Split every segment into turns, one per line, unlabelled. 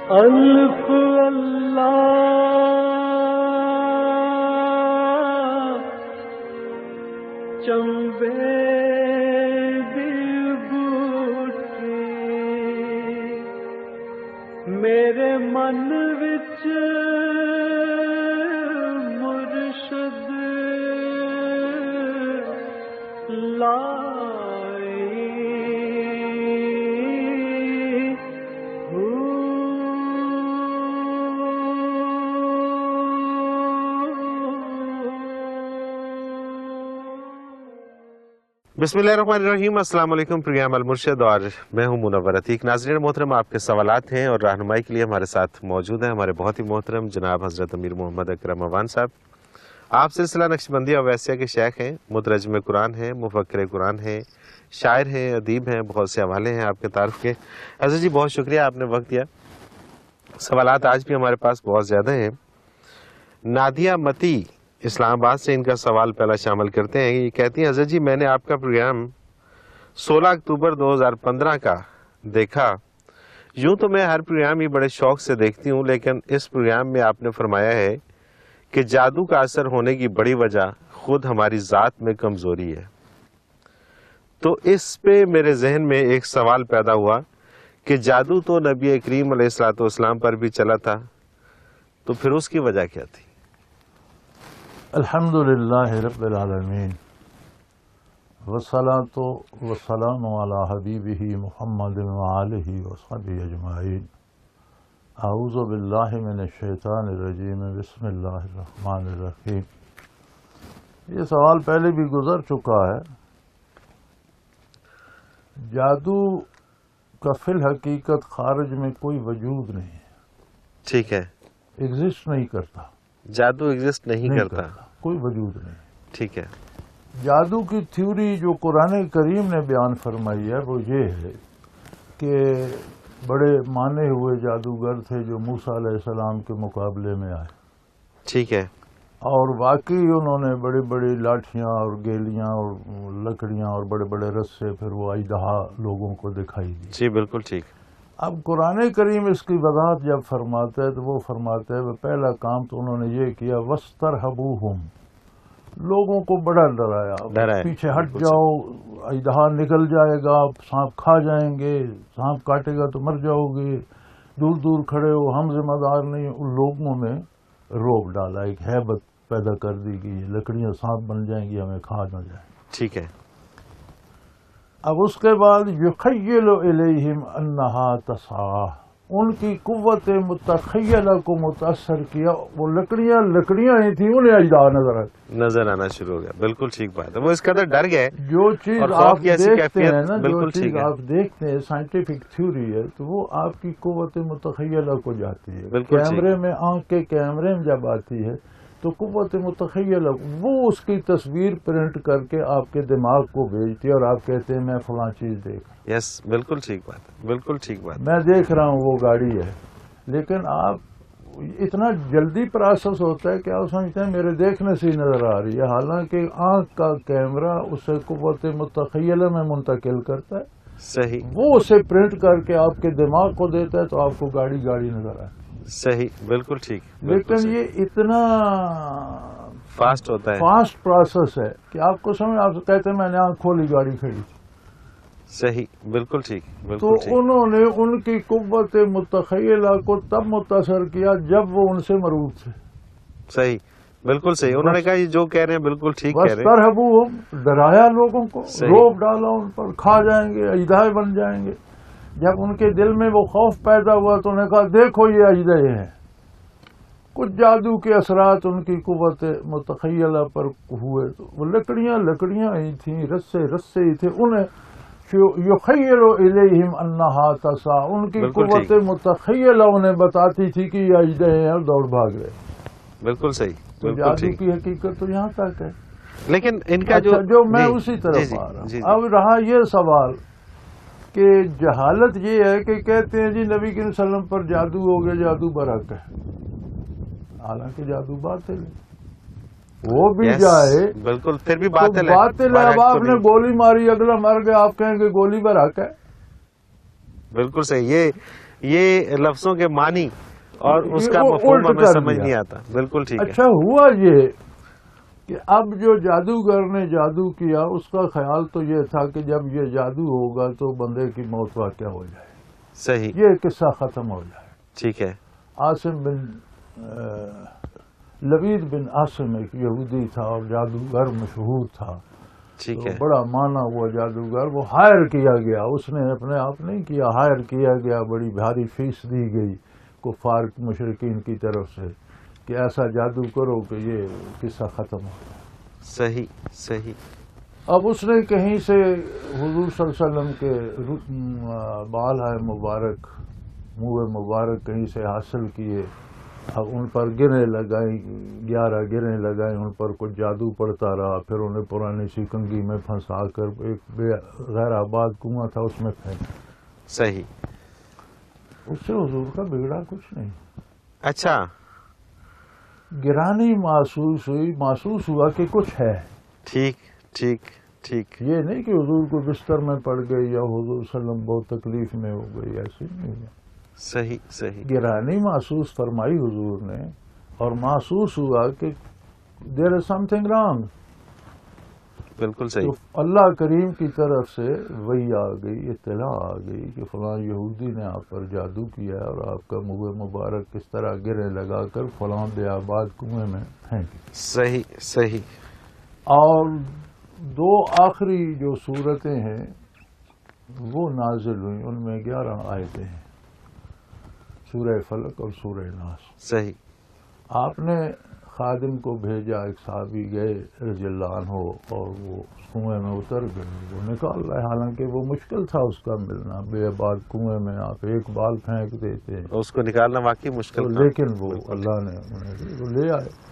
الف اللہ چمبے دی بوٹی میرے من وچ مرشد لائی
بسم اللہ الرحمن الرحیم۔ السلام علیکم، پروگرام المرشد اور میں ہوں منور عتیق۔ ناظرین محترم، آپ کے سوالات ہیں اور رہنمائی کے لیے ہمارے ساتھ موجود ہیں ہمارے بہت ہی محترم جناب حضرت امیر محمد اکرم عوان صاحب۔ آپ سلسلہ نقشبندیہ اویسیہ کے شیخ ہیں، مترجم قرآن ہیں، مفکر قرآن ہیں، شاعر ہیں، ادیب ہیں، بہت سے حوالے ہیں آپ کے تعارف کے۔ حضرت جی بہت شکریہ، آپ نے وقت دیا۔ سوالات آج بھی ہمارے پاس بہت زیادہ ہیں۔ نادیہ متی اسلام آباد سے ان کا سوال پہلا شامل کرتے ہیں۔ یہ کہتی ہیں حضرت جی میں نے آپ کا پروگرام 16 اکتوبر 2015 کا دیکھا۔ یوں تو میں ہر پروگرام ہی بڑے شوق سے دیکھتی ہوں، لیکن اس پروگرام میں آپ نے فرمایا ہے کہ جادو کا اثر ہونے کی بڑی وجہ خود ہماری ذات میں کمزوری ہے۔ تو اس پہ میرے ذہن میں ایک سوال پیدا ہوا کہ جادو تو نبی کریم علیہ الصلوۃ والسلام پر بھی چلا تھا، تو پھر اس کی وجہ کیا تھی؟
الحمدللہ رب العالمین والصلاۃ والسلام علی حبیبہ محمد وآلہ وصحبہ اجمعین۔ اعوذ باللہ من الشیطان الرجیم، بسم اللہ الرحمن الرحیم۔ یہ سوال پہلے بھی گزر چکا ہے۔ جادو کا فی الحقیقت خارج میں کوئی وجود نہیں ہے،
ٹھیک ہے،
ایگزسٹ نہیں کرتا،
جادو ایگزسٹ نہیں کرتا،
کوئی وجود نہیں۔
ٹھیک ہے۔
جادو کی تھیوری جو قرآن کریم نے بیان فرمائی ہے وہ یہ ہے کہ بڑے مانے ہوئے جادوگر تھے جو موسیٰ علیہ السلام کے مقابلے میں آئے،
ٹھیک ہے،
اور واقعی انہوں نے بڑی بڑی لاٹھیاں اور گیلیاں اور لکڑیاں اور بڑے بڑے رسے پھر وہ اژدہا لوگوں کو دکھائی دی۔
جی بالکل ٹھیک۔
اب قرآن کریم اس کی وضاحت جب فرماتا ہے تو وہ فرماتا ہے وہ پہلا کام تو انہوں نے یہ کیا وَاسْتَرْهَبُوهُمْ، لوگوں کو بڑا ڈرایا، پیچھے ہٹ جاؤ، اژدہا نکل جائے گا، سانپ کھا جائیں گے، سانپ کاٹے گا تو مر جاؤ گے، دور دور کھڑے ہو، ہم ذمہ دار نہیں۔ ان لوگوں میں روب ڈالا، ایک ہیبت پیدا کر دی کہ یہ لکڑیاں سانپ بن جائیں گی، ہمیں کھا نہ جائیں۔
ٹھیک ہے۔
اب اس کے بعد یخیل الیہم انہا تسعی، ان کی قوت متخیلہ کو متاثر کیا، وہ لکڑیاں ہی تھیں، انہیں اژدہا نظر
آنا شروع ہو گیا۔ بالکل ٹھیک بات ہے، وہ اس قدر ڈر گئے۔
جو چیز آپ دیکھتے ہیں نا، جو چیز
ٹھیک ہے،
آپ دیکھتے ہیں سائنٹیفک تھیوری ہے تو وہ آپ کی قوت متخیلہ کو جاتی ہے۔
بالکل
کیمرے میں، آنکھ کے کیمرے میں جب آتی ہے تو قوت متخیلہ وہ اس کی تصویر پرنٹ کر کے آپ کے دماغ کو بھیجتی ہے اور آپ کہتے ہیں میں فلاں چیز دیکھ رہا ہوں۔
یس بالکل ٹھیک بات ہے، بالکل ٹھیک بات ہے،
میں دیکھ رہا ہوں وہ گاڑی ہے، لیکن آپ اتنا جلدی پروسیس ہوتا ہے کہ آپ سمجھتے ہیں میرے دیکھنے سے ہی نظر آ رہی ہے، حالانکہ آنکھ کا کیمرہ اسے قوت متخیلہ میں منتقل کرتا ہے،
صحیح،
وہ اسے پرنٹ کر کے آپ کے دماغ کو دیتا ہے تو آپ کو گاڑی نظر آئے۔
صحیح، بالکل ٹھیک۔
لیکن یہ اتنا
فاسٹ ہوتا ہے،
فاسٹ پروسیس ہے کہ آپ کو سمجھ، آپ کہتے ہیں میں نے آنکھ کھولی گاڑی کھڑی تھی۔
صحیح، بالکل ٹھیک،
تو
بالکل ٹھیک۔
انہوں نے ان کی قوت متخیلہ کو تب متاثر کیا جب وہ ان سے مرعوب تھے۔
صحیح، بالکل صحیح، انہوں نے کہا یہ جو کہہ رہے ہیں بالکل ٹھیک کہہ رہے ہیں۔
وَاسْتَرْهَبُوهُمْ، ڈرایا لوگوں کو، روب ڈالا ان پر، کھا جائیں گے، اژدہا بن جائیں گے۔ جب ان کے دل میں وہ خوف پیدا ہوا تو انہوں نے کہا دیکھو یہ اژدہے ہیں۔ کچھ جادو کے اثرات ان کی قوت متخیلہ پر ہوئے تو وہ لکڑیاں ہی تھیں، رسے ہی تھے، انہیں یخیل الیہم انہا تسعی، ان کی قوت متخیلہ انہیں بتاتی تھی کہ یہ اژدہے ہیں اور دوڑ بھاگ رہے۔
بالکل صحیح،
تو جادو کی حقیقت تو یہاں تک ہے۔
لیکن ان کا
جو میں اسی طرف آ رہا ہوں۔ اب رہا یہ سوال کہ جہالت یہ ہے کہ کہتے ہیں جی نبی کریم صلی اللہ علیہ وسلم پر جادو ہو گیا، جادو برحق ہے، حالانکہ جادو باطل ہے، وہ بھی جائے
بالکل پھر بھی باطل ہے۔
اب آپ نے گولی ماری، اگلا مر گیا، آپ کہیں گے گولی برحق ہے؟
بالکل صحیح، یہ یہ لفظوں کے معنی اور اس کا
یہ
مفہوم
الٹ
ہمیں
کر
سمجھ
دیا۔
نہیں آتا. بالکل ٹھیک ہے.
اچھا ہوا یہ کہ اب جو جادوگر نے جادو کیا اس کا خیال تو یہ تھا کہ جب یہ جادو ہوگا تو بندے کی موت واقع ہو جائے،
صحیح.
یہ قصہ ختم ہو جائے.
ٹھیک ہے.
عاصم بن لبید بن عاصم ایک یہودی تھا اور جادوگر مشہور تھا.
ٹھیک
تو
ہے.
بڑا مانا ہوا جادوگر، وہ ہائر کیا گیا، اس نے اپنے آپ نہیں کیا، ہائر کیا گیا، بڑی بھاری فیس دی گئی کفار مشرکین کی طرف سے کہ ایسا جادو کرو کہ یہ قصہ ختم ہو جائے.
صحیح صحیح.
اب اس نے کہیں سے حضور صلی اللہ علیہ وسلم کے بال ہے مبارک، منہ مبارک کہیں سے حاصل کیے. اب ان پر گریں لگائیں، 11 گریں لگائیں، ان پر کچھ جادو پڑتا رہا. پھر انہیں پرانی سی کنگھی میں پھنسا کر ایک بے غیر آباد کنواں تھا اس میں پھینک.
صحیح.
اس سے حضور کا بگڑا کچھ نہیں.
اچھا.
گرانی محسوس ہوئی، محسوس ہوا کہ کچھ ہے.
ٹھیک ٹھیک ٹھیک.
یہ نہیں کہ حضور کو بستر میں پڑ گئی یا حضور صلی اللہ علیہ وسلم بہت تکلیف میں ہو گئی، ایسی نہیں ہے.
صحیح صحیح.
گرانی محسوس فرمائی حضور نے اور محسوس ہوا کہ دیر از سم تھنگ رانگ.
بالکل
تو
صحیح.
اللہ کریم کی طرف سے وہی آ گئی، اطلاع آ گئی کہ فلاں یہودی نے آپ پر جادو کیا ہے اور آپ کا منہ مبارک کس طرح گرے لگا کر فلاں بے آباد کنویں میں پھینکی.
صحیح صحیح.
اور 2 آخری جو صورتیں ہیں وہ نازل ہوئیں، ان میں 11 آیتیں ہیں، سورہ فلق اور سورہ ناس.
صحیح.
آپ نے خادم کو بھیجا، ایک صحابی گئے رضی اللہ عنہ اور وہ کنویں میں اتر گئے، وہ نکال رہے، حالانکہ وہ مشکل تھا اس کا ملنا. بے آباد کنویں میں آپ ایک بال پھینک دیتے
اس کو نکالنا واقعی مشکل تھا.
لیکن وہ اللہ نے انہیں وہ لے آئے.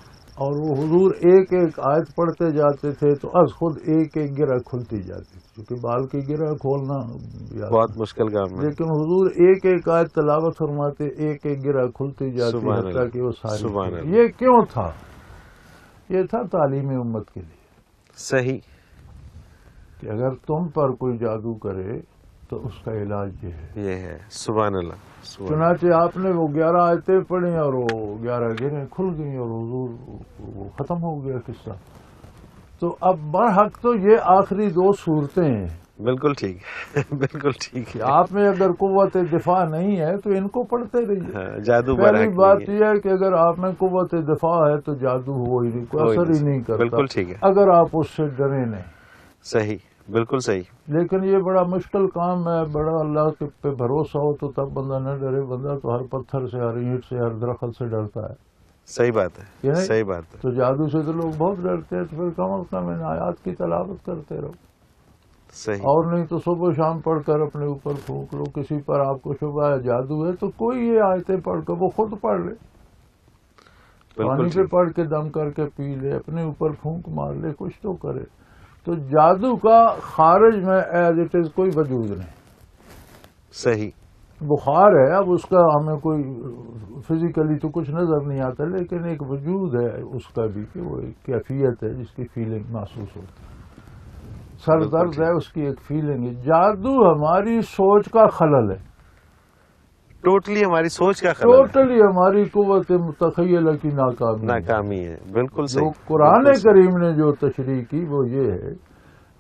اور وہ حضور ایک ایک آیت پڑھتے جاتے تھے تو از خود ایک ایک گرہ کھلتی جاتی تھی، کیونکہ بال کی گرہ کھولنا
بہت مشکل کام ہے.
لیکن حضور ایک ایک آیت تلاوت فرماتے، ایک ایک گرہ کھلتی جاتی
سبحان
حتیٰ
اللہ.
کہ وہ ساری.
سبحان اللہ.
یہ کیوں تھا؟ یہ تھا تعلیم امت کے لیے
صحیح.
کہ اگر تم پر کوئی جادو کرے تو اس کا علاج یہ ہے.
یہ ہے. سبحان اللہ. سبحان اللہ.
چنانچہ آپ نے وہ 11 آیتیں پڑھی اور وہ 11 گرہیں کھل گئیں اور حضور وہ ختم ہو گیا قصہ. تو اب برحق تو یہ آخری 2 صورتیں ہیں.
بالکل ٹھیک. بالکل ٹھیک
کہ
ہے.
آپ میں اگر قوت دفاع نہیں ہے تو ان کو پڑھتے رہیے.
ہاں، جادو
پہلی
برحق
بات
نہیں ہے.
یہ ہے کہ اگر آپ میں قوت دفاع ہے تو جادو ہو ہی نہیں، کوئی اثر ہی نہیں کرتا.
بالکل ٹھیک ہے.
اگر آپ اس سے ڈرے نہیں.
صحیح. بالکل صحیح.
لیکن یہ بڑا مشکل کام ہے. بڑا اللہ کے پہ بھروسہ ہو تو تب بندہ نہ ڈرے. بندہ تو ہر پتھر سے، ہر اینٹ سے، ہر درخت سے ڈرتا ہے.
صحیح بات ہے.
یہ نہیں؟
صحیح بات ہے.
تو جادو سے تو لوگ بہت ڈرتے ہیں، تو پھر کم از کم ان آیات کی تلاوت کرتے رہو.
صحیح.
اور نہیں تو صبح شام پڑھ کر اپنے اوپر پھونک لو. کسی پر آپ کو شبہ ہے جادو ہے تو کوئی یہ آیتیں پڑھ کر وہ خود پڑھ لے،
بالکل
پانی پہ
ٹھیک.
پڑھ کے دم کر کے پی لے، اپنے اوپر پھونک مار لے، کچھ تو کرے. تو جادو کا خارج میں ایز اٹ از کوئی وجود نہیں.
صحیح.
بخار ہے، اب اس کا ہمیں کوئی فزیکلی تو کچھ نظر نہیں آتا، لیکن ایک وجود ہے اس کا بھی کہ وہ ایک کیفیت ہے جس کی فیلنگ محسوس ہوتی ہے. سر درد ہے، اس کی ایک فیلنگ ہے. جادو ہماری سوچ کا خلل ہے،
ٹوٹلی ہماری سوچ کا خلل ہے.
ٹوٹلی ہماری قوت متخیلہ کی ناکامی.
ناکامی ہے. بالکل
جو
صحیح.
قرآن
بالکل صحیح.
کریم نے جو تشریح کی وہ یہ ہے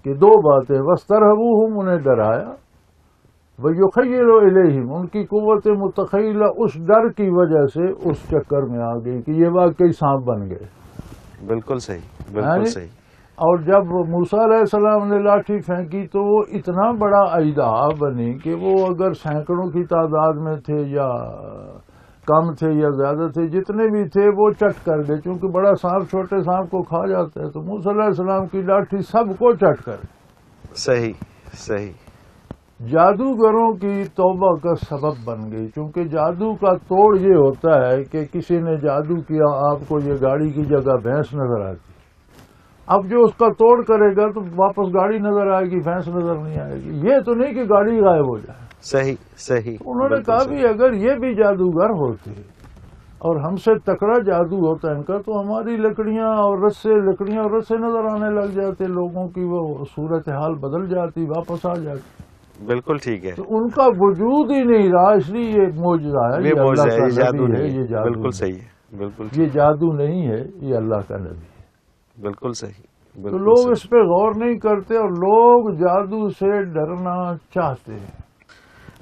کہ 2 باتیں، وَاسْتَرْهَبُوهُمْ انہیں ڈرایا، وَيُخَيِّلُ إِلَيْهِمْ ان کی قوت متخیلہ اس ڈر کی وجہ سے اس چکر میں آ گئی کہ یہ واقعی سانپ بن گئے.
بالکل صحیح. بالکل صحیح.
اور جب موسیٰ علیہ السلام نے لاٹھی پھینکی تو وہ اتنا بڑا اژدہا بنی کہ وہ اگر سینکڑوں کی تعداد میں تھے یا کم تھے یا زیادہ تھے، جتنے بھی تھے وہ چٹ کر گئے. چونکہ بڑا سانپ چھوٹے سانپ کو کھا جاتا ہے، تو موسیٰ علیہ السلام کی لاٹھی سب کو چٹ کر.
صحیح. صحیح.
جادوگروں کی توبہ کا سبب بن گئی. چونکہ جادو کا توڑ یہ ہوتا ہے کہ کسی نے جادو کیا، آپ کو یہ گاڑی کی جگہ بھینس نظر آتی، اب جو اس کا توڑ کرے گا تو واپس گاڑی نظر آئے گی، بھینس نظر نہیں آئے گی. یہ تو نہیں کہ گاڑی غائب ہو جائے.
صحیح. صحیح.
انہوں نے کہا بھی اگر یہ بھی جادوگر ہوتے اور ہم سے تکڑا جادو ہوتا ان کا تو ہماری لکڑیاں اور رسے نظر آنے لگ جاتے، لوگوں کی وہ صورتحال بدل جاتی، واپس آ جاتی.
بالکل ٹھیک ہے.
تو ان کا وجود ہی نہیں رہا، اس لیے یہ معجزہ ہے،
یہ معجزہ ہے،
اللہ
یہ
کا
جادو
نبی ہے،
نہیں
یہ
ہے.
جادو
بالکل
نہیں.
صحیح ہے. بالکل
یہ جادو نہیں ہے، یہ اللہ کا نبی ہے.
بالکل صحیح.
تو
بالکل
لوگ
صحیح.
اس پہ غور نہیں کرتے اور لوگ جادو سے ڈرنا چاہتے ہیں.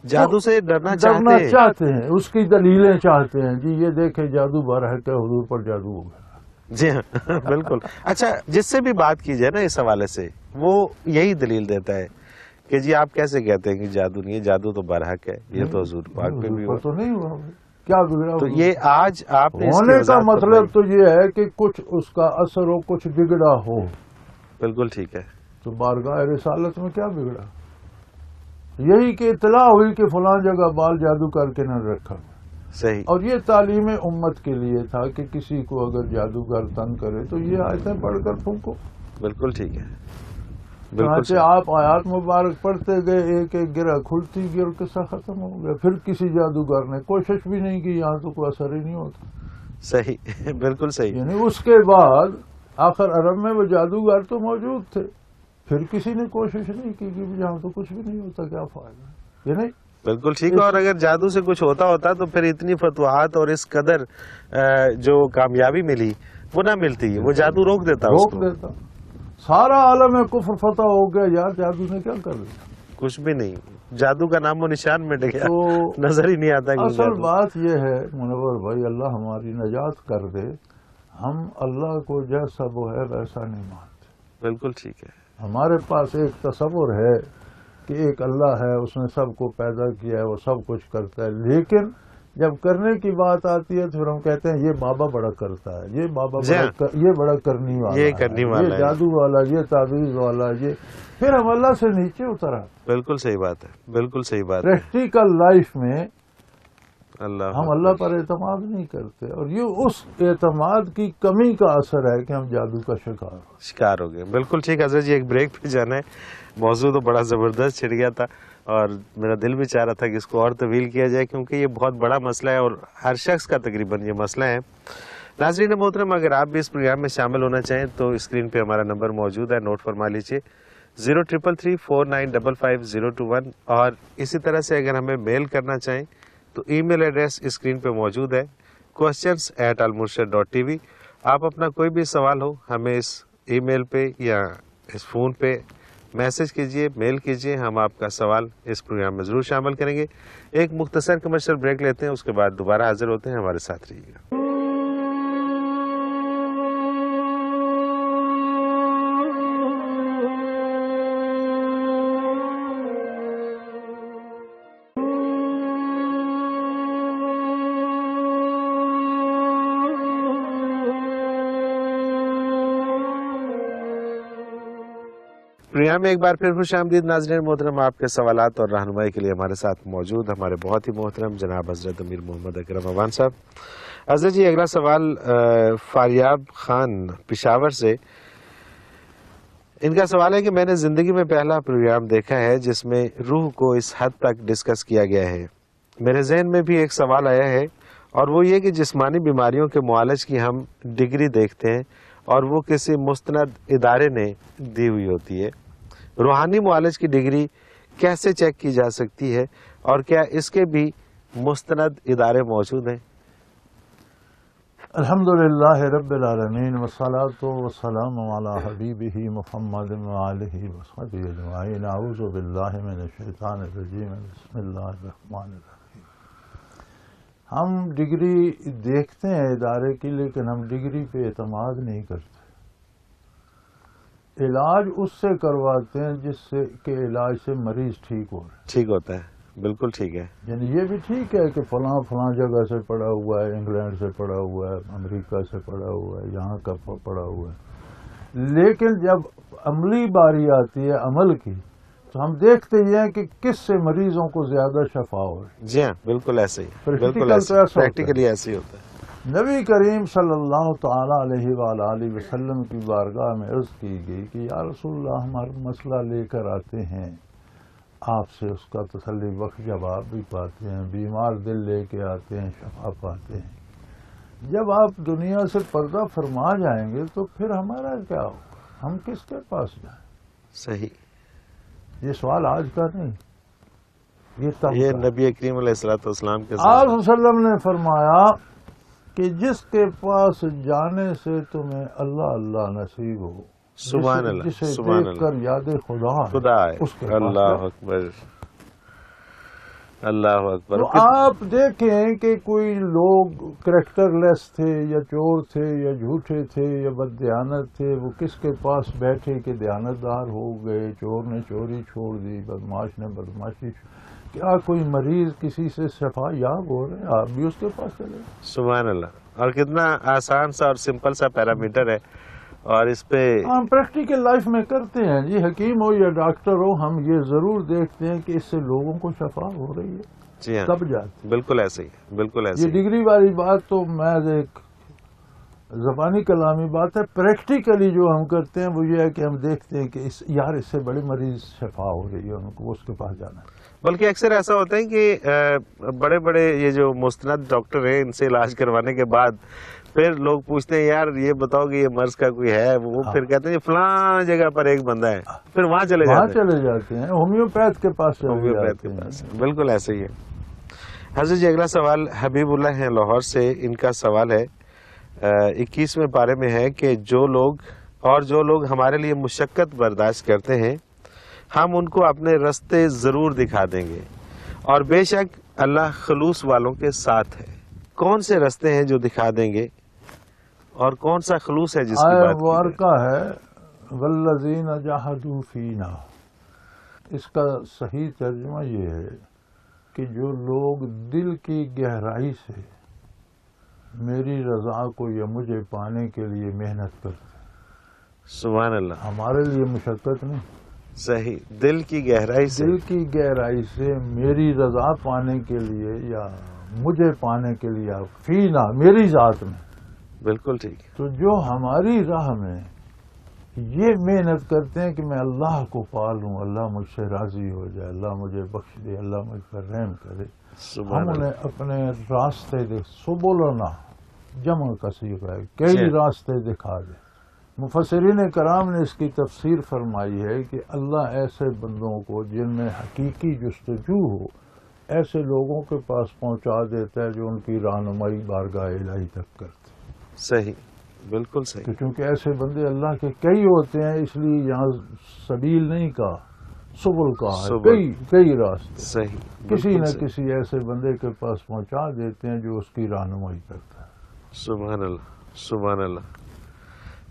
جادو سے ڈرنا
چاہتے ہیں، اس کی دلیلیں چاہتے ہیں. جی یہ دیکھیں جادو برحق حضور پر جادو ہو گیا.
جی ہاں بالکل. اچھا جس سے بھی بات کی جائے نا اس حوالے سے وہ یہی دلیل دیتا ہے کہ جی آپ کیسے کہتے ہیں کہ جادو نہیں ہے، جادو تو برحق ہے، یہ تو حضور پاک پہ بھی ہوا.
تو نہیں ہوا، کیا بگڑا؟
تو یہ آج آپ نے
ہونے کا مطلب تو یہ ہے کہ کچھ اس کا اثر ہو، کچھ بگڑا ہو.
بالکل ٹھیک ہے.
تو بارگاہ رسالت میں کیا بگڑا؟ یہی کہ اطلاع ہوئی کہ فلاں جگہ بال جادو کر کے نہ رکھا.
صحیح.
اور یہ تعلیم امت کے لیے تھا کہ کسی کو اگر جادوگر تنگ کرے تو یہ آیتیں پڑھ کر پھونکو.
بالکل ٹھیک ہے.
چنانچہ آپ آیات مبارک پڑھتے گئے، ایک ایک گرہ کھلتی گئی اور قصہ ختم ہو گیا. پھر کسی جادوگر نے کوشش بھی نہیں کی، یہاں تو کوئی اثر ہی نہیں ہوتا.
صحیح. بالکل صحیح.
یعنی اس کے بعد آخر عرب میں وہ جادوگر تو موجود تھے، پھر کسی نے کوشش نہیں کی کہ یہاں تو کچھ بھی نہیں ہوتا، کیا فائدہ. یعنی
بالکل ٹھیک ہے. اور اگر جادو سے کچھ ہوتا تو پھر اتنی فتوحات اور اس قدر جو کامیابی ملی وہ نہ ملتی. وہ جادو روک دیتا.
سارا عالم کفر فتح ہو گیا. یار جادو نے کیا کر دیا؟
کچھ بھی نہیں. جادو کا نام و نشان مٹ گیا،
تو
نظر ہی نہیں آتا.
اصل بات یہ ہے منور بھائی، اللہ ہماری نجات کر دے، ہم اللہ کو جیسا وہ ہے ویسا نہیں مانتے.
بالکل ٹھیک ہے.
ہمارے پاس ایک تصور ہے کہ ایک اللہ ہے، اس نے سب کو پیدا کیا ہے، وہ سب کچھ کرتا ہے. لیکن جب کرنے کی بات آتی ہے تو پھر ہم کہتے ہیں یہ بابا بڑا کرتا ہے، یہ بابا یہ بڑا کرنی والا، یہ جادو والا، یہ تعویذ والا، یہ پھر ہم اللہ سے نیچے اترا.
بالکل صحیح بات ہے. بالکل صحیح بات ہے.
پریکٹیکل لائف میں
ہم
اللہ پر اعتماد نہیں کرتے، اور یہ اس اعتماد کی کمی کا اثر ہے کہ ہم جادو کا شکار
ہو گئے. بالکل ٹھیک. حضرت جی ایک بریک پہ جانا ہے. موضوع تو بڑا زبردست چھڑ گیا تھا اور میرا دل بھی چاہ رہا تھا کہ اس کو اور طویل کیا جائے، کیونکہ یہ بہت بڑا مسئلہ ہے اور ہر شخص کا تقریباً یہ مسئلہ ہے. ناظرین محترم، اگر آپ بھی اس پروگرام میں شامل ہونا چاہیں تو اسکرین پہ ہمارا نمبر موجود ہے، نوٹ فرما لیجیے 0333495521. اور اسی طرح سے اگر ہمیں میل کرنا چاہیں تو ای میل ایڈریس اسکرین پہ موجود ہے questions@almurshid.tv. آپ اپنا کوئی بھی سوال ہو ہمیں اس ای میل پہ یا اس فون پہ میسج کیجئے، میل کیجئے، ہم آپ کا سوال اس پروگرام میں ضرور شامل کریں گے. ایک مختصر کمرشل بریک لیتے ہیں، اس کے بعد دوبارہ حاضر ہوتے ہیں. ہمارے ساتھ رہیے گا. پروگرام میں ایک بار پھر خوش آمدید. ناظرین محترم، آپ کے سوالات اور رہنمائی کے لیے ہمارے ساتھ موجود ہمارے بہت ہی محترم جناب حضرت امیر محمد اکرم اوان صاحب. حضرت جی اگلا سوال فاریاب خان پشاور سے. ان کا سوال ہے کہ میں نے زندگی میں پہلا پروگرام دیکھا ہے جس میں روح کو اس حد تک ڈسکس کیا گیا ہے. میرے ذہن میں بھی ایک سوال آیا ہے اور وہ یہ کہ جسمانی بیماریوں کے معالج کی ہم ڈگری دیکھتے ہیں اور وہ کسی مستند ادارے نے دی ہوئی ہوتی ہے. روحانی معالج کی ڈگری کیسے چیک کی جا سکتی ہے اور کیا اس کے بھی مستند ادارے موجود ہیں؟
الحمدللہ رب العالمین والصلاة والسلام علی حبیبہ محمد وآلہ وصحبہ اجمعین. اعوذ باللہ من الشیطان الرجیم. بسم اللہ الرحمن الرحیم. ہم ڈگری دیکھتے ہیں ادارے کی، لیکن ہم ڈگری پہ اعتماد نہیں کرتے. علاج اس سے کرواتے ہیں جس سے کہ علاج سے مریض ٹھیک ہو رہا ہے.
ٹھیک ہوتا ہے. بالکل ٹھیک ہے.
یعنی یہ بھی ٹھیک ہے کہ فلاں جگہ سے پڑا ہوا ہے، انگلینڈ سے پڑا ہوا ہے، امریکہ سے پڑا ہوا ہے، یہاں کا پڑا ہوا ہے. لیکن جب عملی باری آتی ہے عمل کی تو ہم دیکھتے یہ ہیں کہ کس سے مریضوں کو زیادہ شفا ہو رہی ہے.
جی ہاں بالکل ایسے ہی.
پریکٹیکلی
ایسے ہی ہوتا ہے.
نبی کریم صلی اللہ تعالی علیہ وآلہ وسلم کی بارگاہ میں عرض کی گئی کہ یا رسول اللہ، ہمارا مسئلہ لے کر آتے ہیں، آپ سے اس کا تسلی بخش جواب بھی پاتے ہیں، بیمار دل لے کے آتے ہیں، شفا پاتے ہیں. جب آپ دنیا سے پردہ فرما جائیں گے تو پھر ہمارا کیا ہوگا؟ ہم کس کے پاس جائیں؟
صحیح.
یہ سوال آج کا نہیں،
یہ نبی کریم علیہ الصلوۃ والسلام کے
آپ صلی اللہ علیہ وسلم نے فرمایا کہ جس کے پاس جانے سے تمہیں اللہ اللہ نصیب ہو،
سبحان اللہ،
جسے
سبحان
دیکھ کر یاد
خدا ہے،
اس کے پاس
اللہ اکبر، اللہ اکبر۔
تو آپ دیکھیں کہ کوئی لوگ کریکٹر لیس تھے یا چور تھے یا جھوٹے تھے یا بددیانت تھے، وہ کس کے پاس بیٹھے کہ دیانتدار ہو گئے، چور نے چوری چھوڑ دی، بدماش نے بدماشی کیا کوئی مریض کسی سے شفا یاب ہو رہے ہیں؟ آپ بھی اس کے پاس چلے۔
سبحان اللہ، اور کتنا آسان سا اور سمپل سا پیرامیٹر ہے، اور اس پہ
ہم پریکٹیکل لائف میں کرتے ہیں جی، حکیم ہو یا ڈاکٹر ہو، ہم یہ ضرور دیکھتے ہیں کہ اس سے لوگوں کو شفا ہو رہی ہے،
جی ہاں
تب جاتے۔
بالکل ایسے ہی، بالکل ایسے
یہ
ہی۔
ڈگری والی بات تو محض ایک زبانی کلامی بات ہے، پریکٹیکلی جو ہم کرتے ہیں وہ یہ ہے کہ ہم دیکھتے ہیں کہ یار اس سے بڑے مریض شفا ہو رہی ہے، ان کو اس کے پاس جانا ہے۔
بلکہ اکثر ایسا ہوتا ہے کہ بڑے بڑے یہ جو مستند ڈاکٹر ہیں، ان سے علاج کروانے کے بعد پھر لوگ پوچھتے ہیں یار یہ بتاؤ کہ یہ مرض کا کوئی ہے، وہ پھر کہتے ہیں فلاں جگہ پر ایک بندہ ہے، پھر وہاں چلے
جاتے ہیں ہومیوپیتھ کے پاس،
ہومیوپیتھ کے پاس۔ بالکل ایسے ہی ہے۔ حضرت جی اگلا سوال حبیب اللہ ہیں لاہور سے، ان کا سوال ہے 21ویں پارے میں ہے کہ جو لوگ ہمارے لیے مشقت برداشت کرتے ہیں، ہم ان کو اپنے رستے ضرور دکھا دیں گے، اور بے شک اللہ خلوص والوں کے ساتھ ہے۔ کون سے رستے ہیں جو دکھا دیں گے، اور کون سا خلوص ہے جس کی بات کی جائے؟
کا ہے والذین جاہدوا فینا، اس کا صحیح ترجمہ یہ ہے کہ جو لوگ دل کی گہرائی سے میری رضا کو یا مجھے پانے کے لیے محنت کرتے ہیں۔
سبحان اللہ،
ہمارے لیے مشقت نہیں،
صحیح، دل کی گہرائی سے،
دل کی گہرائی سے میری رضا پانے کے لیے یا مجھے پانے کے لیے، فینا میری ذات میں،
بالکل ٹھیک ہے۔
تو جو ہماری راہ میں یہ محنت کرتے ہیں کہ میں اللہ کو پالوں، اللہ مجھ سے راضی ہو جائے، اللہ مجھے بخش دے، اللہ مجھ پر رحم کرے،
سبحان
ہم
اللہ،
انہیں اپنے راستے سبلنا جمع کا صیغہ ہے، کئی راستے دکھا دے۔ مفسرین کرام نے اس کی تفسیر فرمائی ہے کہ اللہ ایسے بندوں کو جن میں حقیقی جستجو ہو، ایسے لوگوں کے پاس پہنچا دیتا ہے جو ان کی رہنمائی بارگاہ الہی تک کرتے۔
صحیح، بالکل صحیح،
کیونکہ ایسے بندے اللہ کے کئی ہوتے ہیں، اس لیے یہاں سبیل نہیں کہا، سبل کہا ہے، کئی راستے،
صحیح،
کسی نہ کسی ایسے بندے کے پاس پہنچا دیتے ہیں جو اس کی رہنمائی کرتا ہے۔
سبحان اللہ، سبحان اللہ،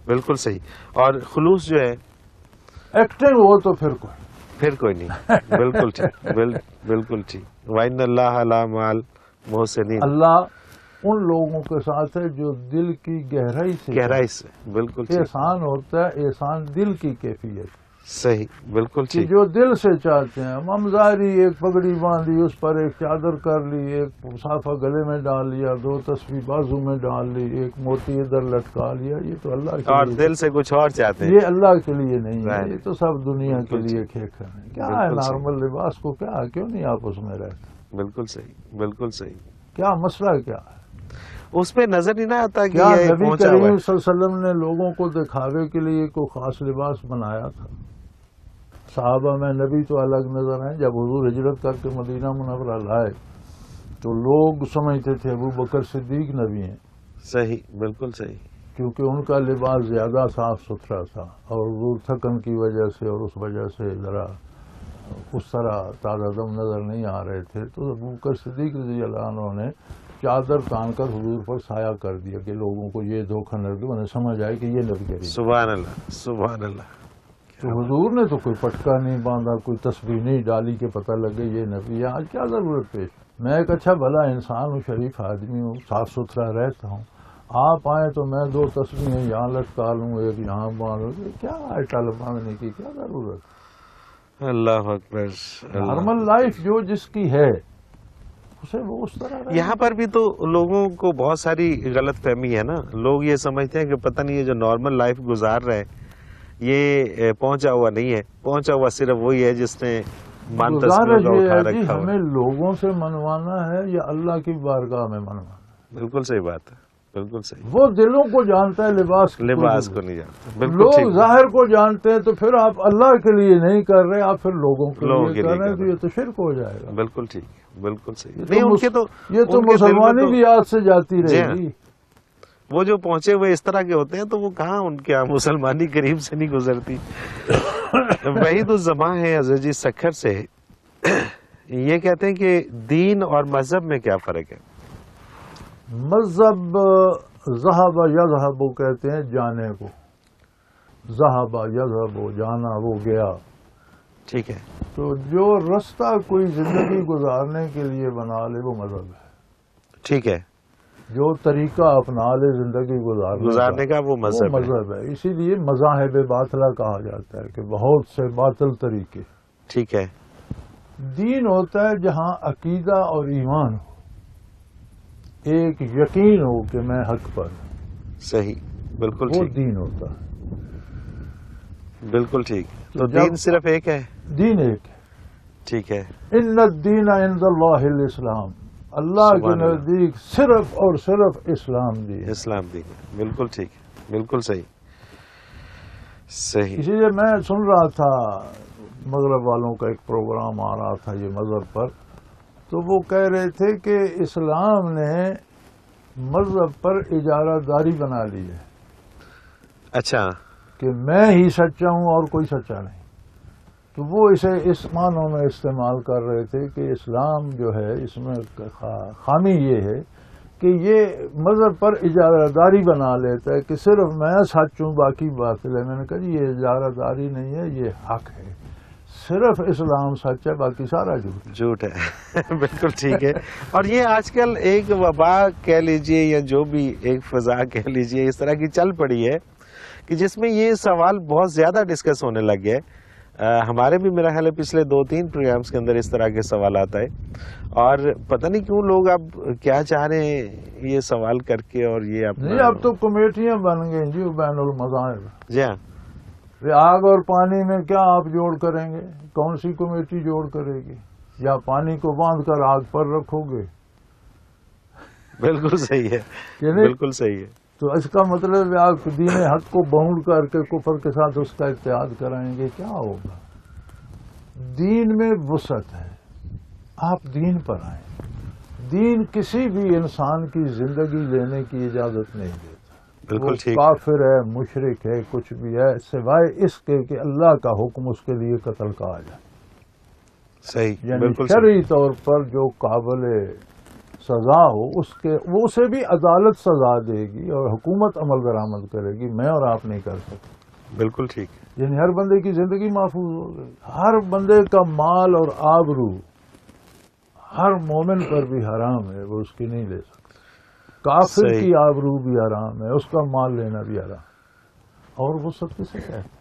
بالکل صحیح۔ اور خلوص جو ہے
ایکٹنگ ہو تو پھر
کوئی نہیں، بالکل ٹھیک، بالکل ٹھیک۔ وَإِنَّ اللَّهَ لَا مَعَ الْمُحْسِنِينَ،
اللہ ان لوگوں کے ساتھ ہے جو دل کی گہرائی سے
بالکل ٹھیک،
احسان ہوتا ہے، احسان دل کی کیفیت،
صحیح، بالکل
کہ
ٹھیک،
جو دل سے چاہتے ہیں۔ ہم ظاہری ایک پگڑی باندھی، اس پر ایک چادر کر لی، ایک صافہ گلے میں ڈال لیا، 2 تسبیح بازو میں ڈال لی، ایک موتی ادھر لٹکا لیا، یہ تو اللہ کے
اور
لیے،
دل سے کچھ اور چاہتے ہیں،
یہ اللہ کے لیے نہیں ہے،
Right.
یہ تو سب دنیا کے
بالکل
لیے
صحیح.
کھیکھن ہے۔ کیا ہے
بالکل صحیح.
نارمل لباس کو، کیوں نہیں آپ اس میں رہتے؟
بالکل صحیح، بالکل صحیح۔
کیا مسئلہ کیا ہے؟
اس پہ نظر نہیں نہ آتا کہ
کیا
یہ
نبی
پہنچا
کریم
ہوا ہے۔
صلی اللہ علیہ وسلم نے لوگوں کو دکھاوے کے لیے کوئی خاص لباس بنایا تھا؟ صحابہ میں نبی تو الگ نظر آئے۔ جب حضور ہجرت کر کے مدینہ منورہ لائے تو لوگ سمجھتے تھے ابو بکر صدیق نبی ہیں،
صحیح، بالکل صحیح،
کیونکہ ان کا لباس زیادہ صاف ستھرا تھا، اور حضور تھکن کی وجہ سے اور اس وجہ سے ذرا اس طرح تازہ دم نظر نہیں آ رہے تھے، تو ابو بکر صدیق رضی اللہ عنہ نے چادر تان کر حضور پر سایہ کر دیا کہ لوگوں کو یہ دھوکہ نہ دے، انہیں سمجھ آئے کہ یہ نبی کریم۔
سبحان اللہ، سبحان اللہ۔
تو حضور نے تو کوئی پٹکا نہیں باندھا، کوئی تسبیح نہیں ڈالی کہ پتہ لگے یہ نبی ہے۔ آج کیا ضرورت پیش؟ میں ایک اچھا بھلا انسان ہوں، شریف آدمی ہوں، صاف ستھرا رہتا ہوں، آپ آئیں تو میں 2 تسبیحیں یہاں لٹکا لوں، ایک یہاں باندھ، کیا ٹل باندھنے کی کیا ضرورت؟
اللہ اکبر،
نارمل لائف جو جس کی ہے اسے وہ اس طرح رہے۔
یہاں پر بھی تو لوگوں کو بہت ساری غلط فہمی ہے نا۔ لوگ یہ سمجھتے ہیں کہ پتہ نہیں یہ جو نارمل لائف گزار رہے یہ پہنچا ہوا نہیں ہے، پہنچا ہوا صرف وہی ہے جس نے من تصویروں کا اٹھا رکھا ہوا۔
ہمیں لوگوں سے منوانا ہے یا اللہ کی بارگاہ میں منوانا؟
بالکل صحیح بات ہے، بالکل صحیح.
وہ دلوں کو جانتا ہے، لباس
کو نہیں جانتا. بالکل
لوگ
ٹھیک.
ظاہر کو جانتے ہیں، تو پھر آپ اللہ کے لیے نہیں کر رہے، آپ پھر لوگوں کے لیے کر رہے ہیں، تو یہ تو شرک ہو جائے گا.
بالکل ٹھیک. بالکل صحیح. نہیں ان کے تو
یہ تو مسلمانی بھی یاد سے جاتی رہے گی.
وہ جو پہنچے ہوئے اس طرح کے ہوتے ہیں، تو وہ کہاں ان کے مسلمانی قریب سے نہیں گزرتی. وہی تو زباں ہے حضرت جی سکھر سے. یہ کہتے ہیں کہ دین اور مذہب میں کیا فرق ہے؟
مذہب ذہب یذہب کہتے ہیں جانے کو. ذہب یذہب جانا، وہ گیا.
ٹھیک ہے.
تو جو رستہ کوئی زندگی گزارنے کے لیے بنا لے وہ مذہب ہے.
ٹھیک ہے.
جو طریقہ اپنا لے زندگی گزارنے کا
وہ مذہب
ہے. اسی لیے مذاہب باطلہ کہا جاتا ہے کہ بہت سے باطل طریقے.
ٹھیک ہے.
دین ہوتا ہے جہاں عقیدہ اور ایمان ہو، ایک یقین ہو کہ میں حق پر.
صحیح. بالکل
وہ
ٹھیک.
دین ہوتا ہے.
بالکل ٹھیک. تو دین صرف ایک ہے.
دین ایک ہے.
ٹھیک ہے.
ان الدین عند اللہ الاسلام. اللہ کے نزدیک صرف اور صرف اسلام دین.
اسلام دین. بالکل ٹھیک. بالکل صحیح. صحیح.
اسی لیے میں سن رہا تھا مغرب والوں کا ایک پروگرام آ رہا تھا یہ مذہب پر، تو وہ کہہ رہے تھے کہ اسلام نے مذہب پر اجارہ داری بنا لی ہے.
اچھا.
کہ میں ہی سچا ہوں اور کوئی سچا نہیں. تو وہ اسے اس معنوں میں استعمال کر رہے تھے کہ اسلام جو ہے اس میں خامی یہ ہے کہ یہ مذہب پر اجارہ داری بنا لیتا ہے کہ صرف میں سچ ہوں باقی باطل ہے. میں نے کہا جی یہ اجارہ داری نہیں ہے، یہ حق ہے. صرف اسلام سچ ہے، باقی سارا جھوٹ
ہے. بالکل ٹھیک ہے. اور یہ آج کل ایک وبا کہہ لیجئے یا جو بھی ایک فضا کہہ لیجئے اس طرح کی چل پڑی ہے کہ جس میں یہ سوال بہت زیادہ ڈسکس ہونے لگ گیا ہے. ہمارے بھی میرا خیال ہے پچھلے 2-3 پروگرامز کے اندر اس طرح کے سوالات آئے، اور پتہ نہیں کیوں لوگ اب کیا چاہ رہے ہیں یہ سوال کر کے. اور یہ
اب تو کمیٹیاں بن گئی جی بین المذاہب.
جی ہاں.
آگ اور پانی میں کیا آپ جوڑ کریں گے؟ کون سی کمیٹی جوڑ کرے گی؟ یا پانی کو باندھ کر آگ پر رکھو گے؟
بالکل صحیح ہے. بالکل صحیح ہے.
تو اس کا مطلب آپ دین حق کو باؤنڈ کر کے کفر کے ساتھ اس کا اتحاد کرائیں گے، کیا ہوگا؟ دین میں وسعت ہے، آپ دین پر آئیں. دین کسی بھی انسان کی زندگی لینے کی اجازت نہیں دیتا.
بالکل ٹھیک.
کافر ہے، مشرک ہے، کچھ بھی ہے، سوائے اس کے کہ اللہ کا حکم اس کے لیے قتل کہا جائے.
صحیح.
یعنی
بالکل
شرعی طور پر جو قابل سزا ہو وہ اسے بھی عدالت سزا دے گی اور حکومت عمل درآمد کرے گی. میں اور آپ نہیں کر سکتے.
بالکل ٹھیک.
یعنی ہر بندے کی زندگی محفوظ ہو گئی. ہر بندے کا مال اور آبرو ہر مومن پر بھی حرام ہے، وہ اس کی نہیں لے سکتا. کافر کی آبرو بھی حرام ہے، اس کا مال لینا بھی حرام. اور وہ سب کسے کہتے ہیں؟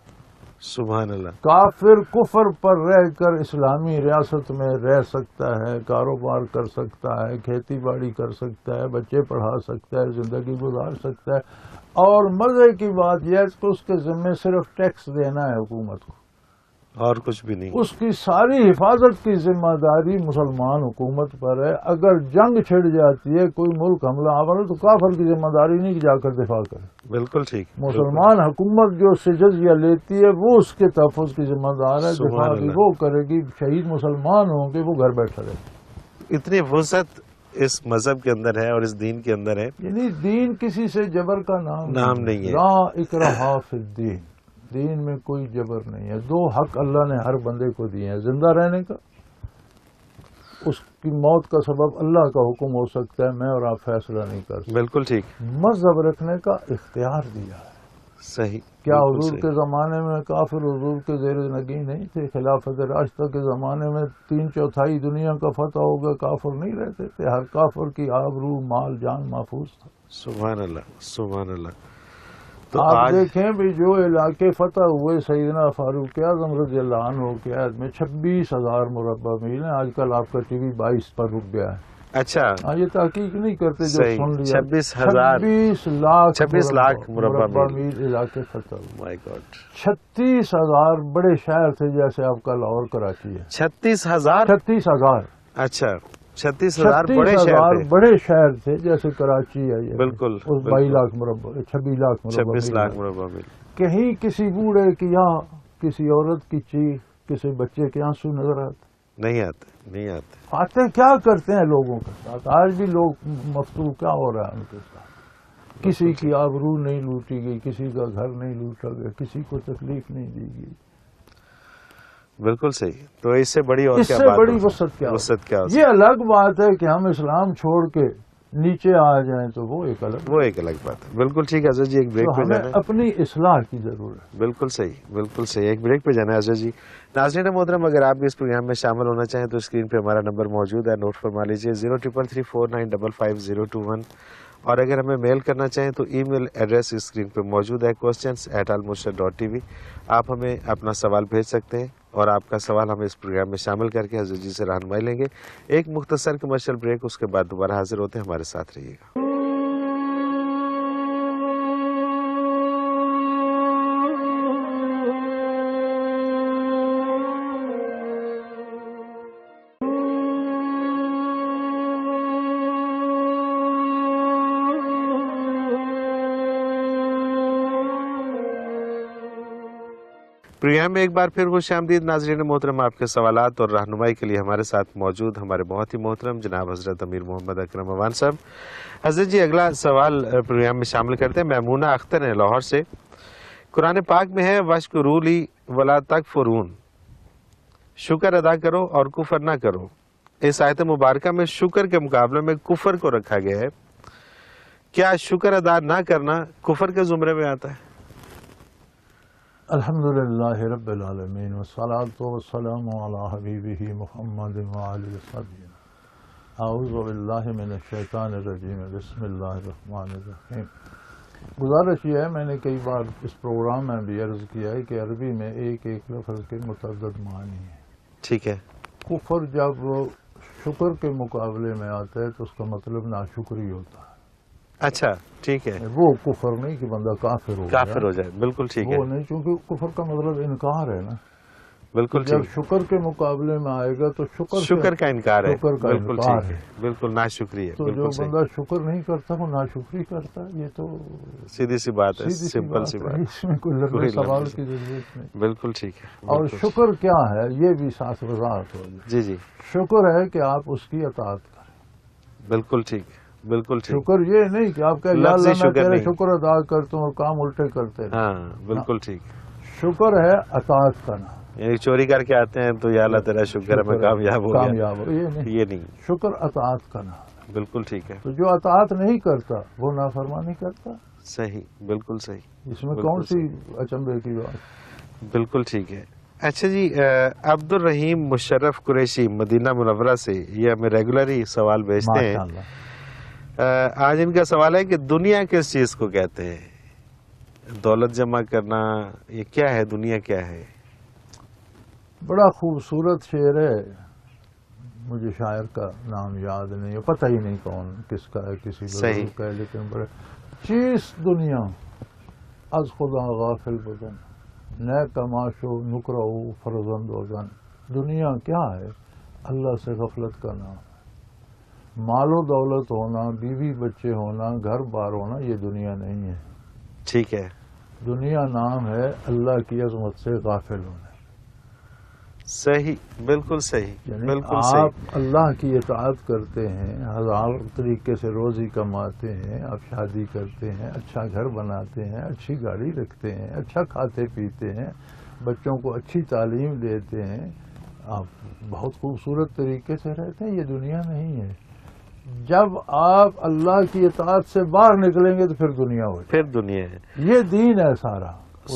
سبحان اللہ.
کافر کفر پر رہ کر اسلامی ریاست میں رہ سکتا ہے، کاروبار کر سکتا ہے، کھیتی باڑی کر سکتا ہے، بچے پڑھا سکتا ہے، زندگی گزار سکتا ہے. اور مزے کی بات یہ ہے کہ اس کے ذمہ صرف ٹیکس دینا ہے حکومت کو،
اور کچھ بھی نہیں.
اس کی ساری حفاظت کی ذمہ داری مسلمان حکومت پر ہے. اگر جنگ چھڑ جاتی ہے، کوئی ملک حملہ آور تو کافر کی ذمہ داری نہیں کہ جا کر دفاع کرے.
بالکل ٹھیک.
مسلمان حکومت جو جزیہ لیتی ہے وہ اس کے تحفظ کی ذمہ دار ہے. دفاع بھی وہ کرے گی. شہید مسلمان ہوں گے، وہ گھر بیٹھا رہے.
اتنی وسعت اس مذہب کے اندر ہے اور اس دین کے اندر ہے.
یعنی دین کسی سے جبر کا نام
نہیں ہے.
لا اکراہ فی الدین. دین میں کوئی جبر نہیں ہے. 2 حق اللہ نے ہر بندے کو دیے ہیں: زندہ رہنے کا، اس کی موت کا سبب اللہ کا حکم ہو سکتا ہے، میں اور آپ فیصلہ نہیں کر سکتے.
بالکل ٹھیک. مذہب
رکھنے کا اختیار دیا ہے.
صحیح.
کیا حضور کے زمانے میں کافر حضور کے زیر نگین نہیں تھے؟ خلافت راشدہ کے زمانے میں 3/4 دنیا کا فتح ہو گیا، کافر نہیں رہتے تھے. ہر کافر کی آبرو مال جان محفوظ تھا.
سبحان اللہ. سبحان اللہ. تو
آپ دیکھیں بھی جو علاقے فتح ہوئے سیدنا فاروق اعظم رضی اللہ عنہ کے عہد میں 26,000 مربع میل ہیں. آج کل آپ کا ٹی وی 22 پر رک گیا ہے.
اچھا.
یہ تحقیق نہیں کرتے جو سن لیا.
26 لاکھ مربع
میل علاقے فتح ہوئے.
مائی گاڈ.
36,000 بڑے شہر تھے جیسے آپ کا لاہور کراچی ہے.
36,000.
36,000.
اچھا. 36,000 بڑے شہر تھے.
بڑے شہر تھے جیسے کراچی ہے یہ.
بالکل.
22 لاکھ مربع 26 لاکھ مربع
26 لاکھ مربع میل.
کہیں کسی بوڑھے کی یا کسی عورت کی چیخ، کسی بچے کے آنسو نظر آتے
نہیں آتے.
آتے کیا کرتے ہیں لوگوں کے ساتھ؟ آج بھی لوگ مفتول کیا ہو رہا ہے ان کے ساتھ؟ کسی کی آبرو نہیں لوٹی گئی، کسی کا گھر نہیں لوٹا گیا، کسی کو تکلیف نہیں دی گئی.
بالکل صحیح. تو اس سے بڑی اور
اس سے بڑی وسعت کیا؟ یہ الگ بات ہے کہ ہم اسلام چھوڑ کے نیچے آ جائیں تو وہ ایک الگ
بات ہے. بالکل ٹھیک ہے حضرت جی. ایک بریک پہ جانا ہے.
اپنی اصلاح کی ضرورت ہے.
بالکل صحیح. ایک بریک پہ جانا ہے حضرت جی. ناظرین محترم، اگر آپ بھی اس پروگرام میں شامل ہونا چاہیں تو اسکرین پہ ہمارا نمبر موجود ہے، نوٹ فرما لیجیے 033349555021. اور اگر ہمیں میل کرنا چاہیں تو ای میل ایڈریس اسکرین پہ موجود ہے questions@almurshid.tv. آپ ہمیں اپنا سوال بھیج سکتے ہیں اور آپ کا سوال ہم اس پروگرام میں شامل کر کے حضرت جی سے رہنمائی لیں گے. ایک مختصر کمرشل بریک، اس کے بعد دوبارہ حاضر ہوتے ہیں. ہمارے ساتھ رہیے گا. پروگرام میں ایک بار پھر خوش آمدید. ناظرین محترم، آپ کے سوالات اور رہنمائی کے لیے ہمارے ساتھ موجود ہمارے بہت ہی محترم جناب حضرت امیر محمد اکرم اوان صاحب. حضرت جی، اگلا سوال پروگرام میں شامل کرتے ہیں. میمونہ اختر ہیں لاہور سے. قرآن پاک میں ہے وَاشْكُرُوا لِي وَلَا تَكْفُرُونَ، شکر ادا کرو اور کفر نہ کرو. اس آیت مبارکہ میں شکر کے مقابلے میں کفر کو رکھا گیا ہے. کیا شکر ادا نہ کرنا کفر کے زمرے میں آتا ہے؟
الحمدللہ رب العالمین والصلاة والسلام علی حبیبہ محمد وعلی صحبہ. اعوذ باللہ من الشیطان الرجیم، بسم اللہ الرحمن الرحیم. گزارش یہ ہے، میں نے کئی بار اس پروگرام میں بھی عرض کیا ہے کہ عربی میں ایک لفظ کے متعدد معنی ہیں.
ٹھیک ہے.
کفر جب شکر کے مقابلے میں آتا ہے تو اس کا مطلب ناشکری ہوتا ہے.
اچھا ٹھیک ہے.
وہ کفر نہیں کہ بندہ کافر ہو جائے.
بالکل ٹھیک ہے.
وہ نہیں، چونکہ کفر کا مطلب انکار ہے نا.
بالکل
جب شکر کے مقابلے میں آئے گا تو
شکر کا انکار ہے.
بالکل ٹھیک ہے.
بالکل ناشکری ہے.
تو جو بندہ شکر نہیں کرتا وہ ناشکری کرتا. یہ تو
سیدھی سی بات ہے، سمپل سی بات.
اس میں کوئی لمبے سوال کی ضرورت نہیں.
بالکل ٹھیک ہے.
اور شکر کیا ہے یہ بھی ساتھ وضاحت ہوگی.
جی.
شکر ہے کہ آپ اس کی اطاعت کریں.
بالکل ٹھیک.
شکر یہ نہیں کہ آپ کا یا اللہ میں تیرے شکر ادا کرتا ہوں اور کام الٹے کرتے ہیں.
ہاں بالکل ٹھیک.
شکر ہے اطاعت کرنا.
یعنی چوری کر کے آتے ہیں تو یا اللہ تیرا شکر ہے میں کامیاب ہو
یہ نہیں. شکر اطاعت کرنا.
بالکل ٹھیک ہے.
تو جو اطاعت نہیں کرتا وہ نافرمانی کرتا.
صحیح. بالکل صحیح.
اس میں کون سی اچنبے کی بات؟
بالکل ٹھیک ہے. اچھا جی، عبد الرحیم مشرف قریشی مدینہ منورہ سے یہ ہمیں ریگولرلی سوال بھیجتے ہیں. آج ان کا سوال ہے کہ دنیا کس چیز کو کہتے ہیں؟ دولت جمع کرنا یہ کیا ہے؟ دنیا کیا ہے؟
بڑا خوبصورت شعر ہے. مجھے شاعر کا نام یاد نہیں ہے، پتہ ہی نہیں کون کس کا ہے، کسی لوگ کا ہے، لیکن بڑے چیز دنیا از خدا غافل بدن نئے کماشو نکرو فرزند وگن. دنیا کیا ہے؟ اللہ سے غفلت کا نام. مال و دولت ہونا، بیوی بچے ہونا، گھر بار ہونا یہ دنیا نہیں ہے.
ٹھیک ہے.
دنیا نام ہے اللہ کی عظمت سے غافل ہونا.
صحیح. بالکل صحیح.
یعنی آپ اللہ کی اطاعت کرتے ہیں، ہزار طریقے سے روزی کماتے ہیں، آپ شادی کرتے ہیں، اچھا گھر بناتے ہیں، اچھی گاڑی رکھتے ہیں، اچھا کھاتے پیتے ہیں، بچوں کو اچھی تعلیم دیتے ہیں، آپ بہت خوبصورت طریقے سے رہتے ہیں. یہ دنیا نہیں ہے. جب آپ اللہ کی اطاعت سے باہر نکلیں گے تو پھر دنیا ہو جائے.
پھر دنیا ہے.
یہ دین ہے سارا.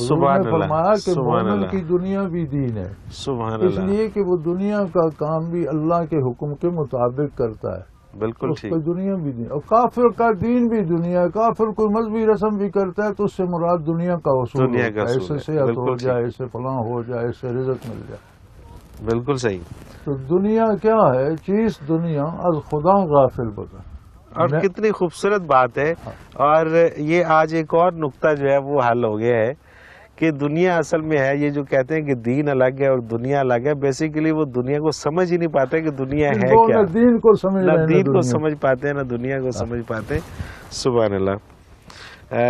سبحان اللہ.
فرمایا کہ مومن کی دنیا بھی دین ہے.
سبحان اللہ.
اس لیے کہ وہ دنیا کا کام بھی اللہ کے حکم کے مطابق کرتا ہے.
بالکل ٹھیک.
دنیا بھی دین. اور کافر کا دین بھی دنیا ہے. کافر کوئی مذہبی رسم بھی کرتا ہے تو اس سے مراد دنیا کا اصول ہے. ایسے صحت ہو جائے، ایسے فلاں ہو جائے، ایسے رزق مل جائے.
بالکل صحیح.
تو دنیا کیا ہے؟ چیز دنیا از خدا غافل بدن.
اور کتنی خوبصورت بات ہے. اور یہ آج ایک اور نقطہ جو ہے وہ حل ہو گیا ہے کہ دنیا اصل میں ہے، یہ جو کہتے ہیں کہ دین الگ ہے اور دنیا الگ ہے، بیسیکلی وہ دنیا کو سمجھ ہی نہیں پاتے کہ دنیا ہے کیا،
نہ دین کو سمجھ
نہ
رہے ہیں
دین کو
دنیا
سمجھ پاتے ہیں نہ دنیا کو سمجھ پاتے ہیں۔ سبحان اللہ۔